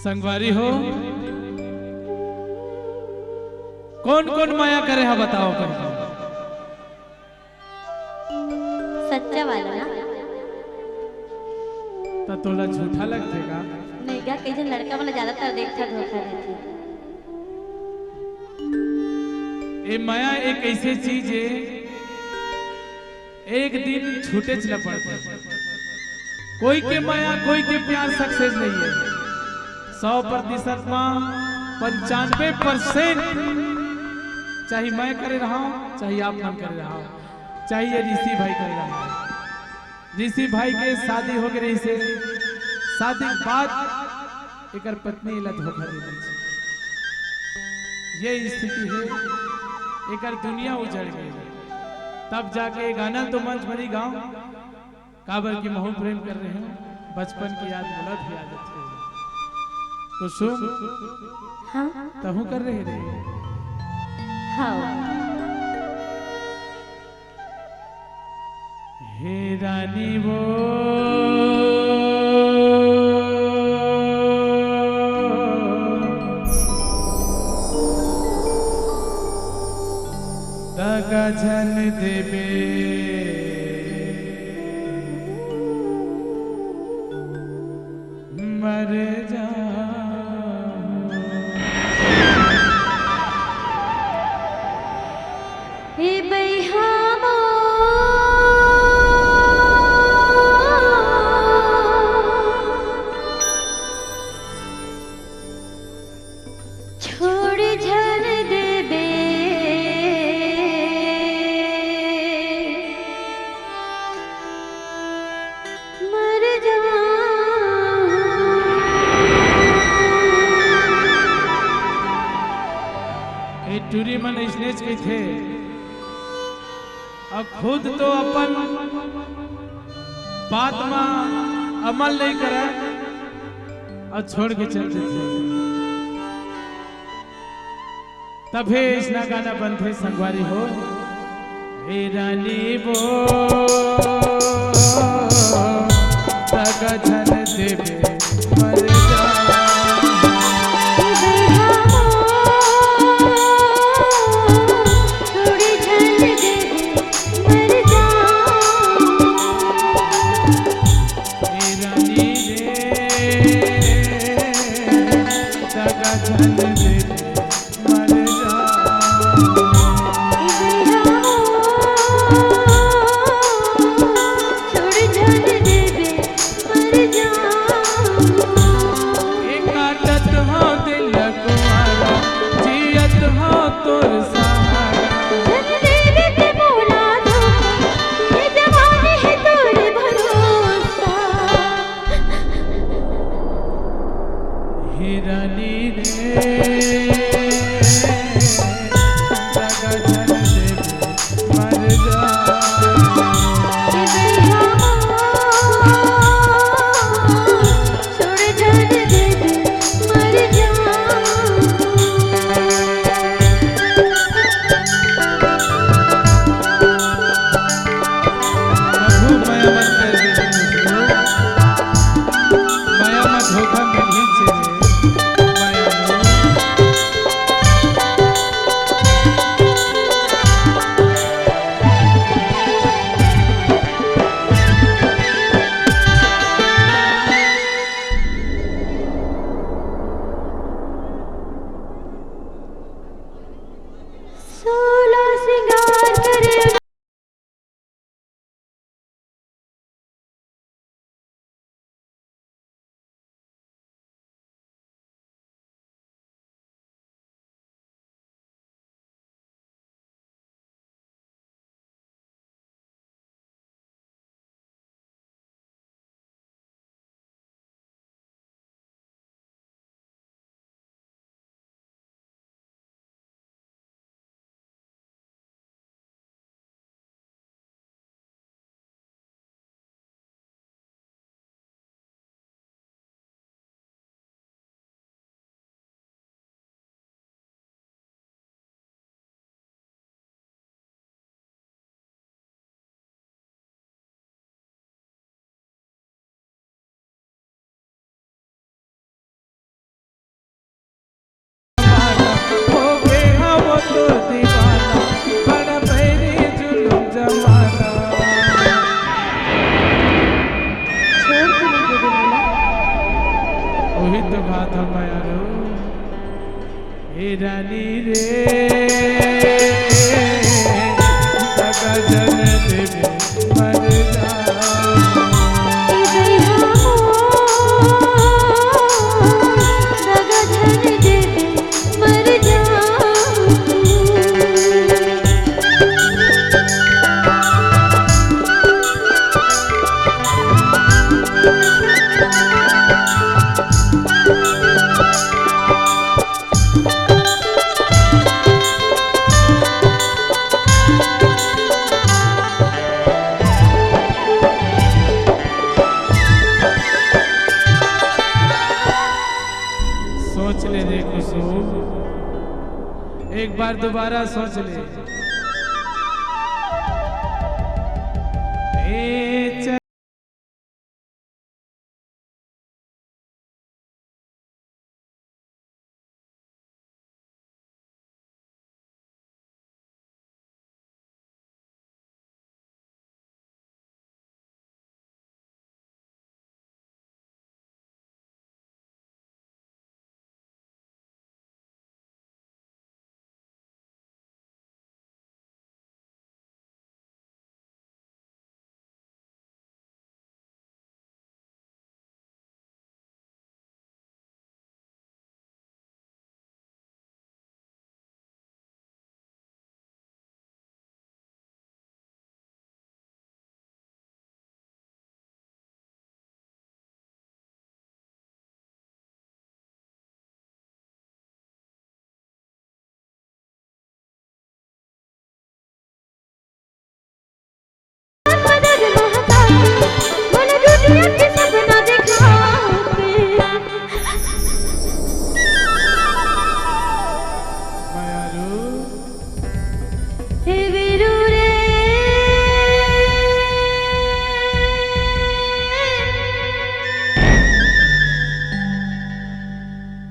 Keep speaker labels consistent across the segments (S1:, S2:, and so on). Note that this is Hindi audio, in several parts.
S1: संगवारी हो कौन कौन माया करे है बताओ कर
S2: सच्चा वाला ना
S1: तो तोला झूठा लगते का
S2: नहीं क्या कई जन लड़का वाला ज्यादातर देखता धोखा देती।
S1: ये माया एक ऐसी चीज है एक दिन छूटे चला पड़ता है। कोई के माया कोई के प्यार सक्सेस नहीं है 100% में 95% चाहे मैं करे रहा हूं चाहे आप मन करे रहा हूं चाहे ये ऋषि भाई करे रहा हूं। ऋषि भाई के शादी हो गई से शादी के बाद एक पत्नी ला धोखा दे दी ये स्थिति है एक दुनिया उजड़ गई तब जाके गाना तो मंच भरी गाँव काबर की महू प्रेम कर रहे हैं बचपन की याद बुलंद ही आदत है कुसुम
S2: हाँ
S1: तहु कर रहे रे
S2: हाँ
S1: हे रानी वो दगा जन देवे मर जा
S2: हे बैहा छोड़ झर देबे मर जा
S1: टूरी मन स्नेच के थे अब खुद तो अपन बात में अमल नहीं करे और छोड़ के चलते थे तभी इसना गाना बनते संगवारी हो हे रानी वो दगा झन देवे मर जा रानी रे तो दीवाना बड़ा पैरी जुलूम जमाना।
S2: छोड़ तो नहीं दे बोला।
S1: वही तो कहा था मायारो हे रानी रे दगा जन देवे मर जा। सोच ले रे कुसुम, एक बार दोबारा सोच ले। ए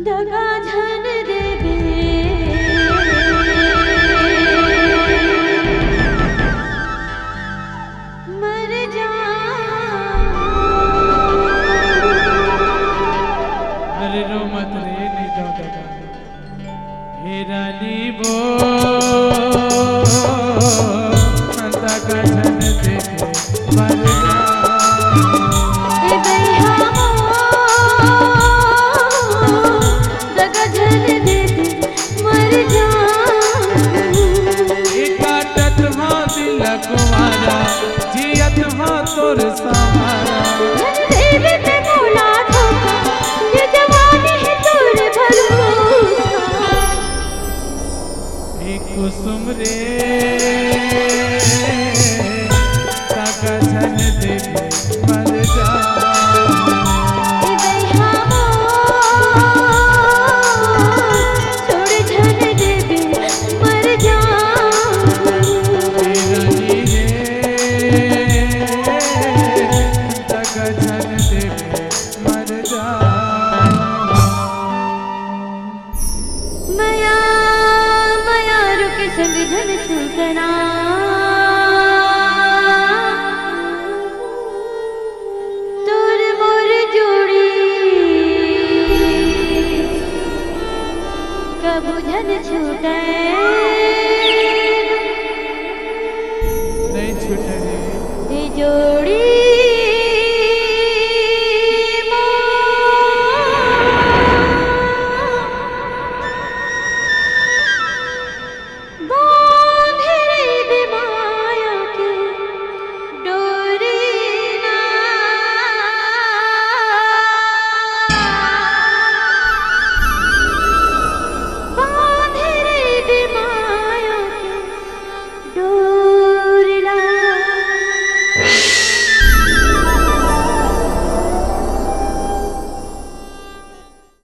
S2: दगा झन देवे मर जा।
S1: अरे रो मत रे नहीं जाओ दगा हे रानी वो दगा झन देवे मर जा। कुमारा जियत हाँ तोर सहारा
S2: देवी पे बोला धोखा ये जवानी है तोर भरोसा।
S1: एक कुसुम रे दगा झन देवे मर जा।
S2: तोर मोर जोड़ी कबू झन छूटे।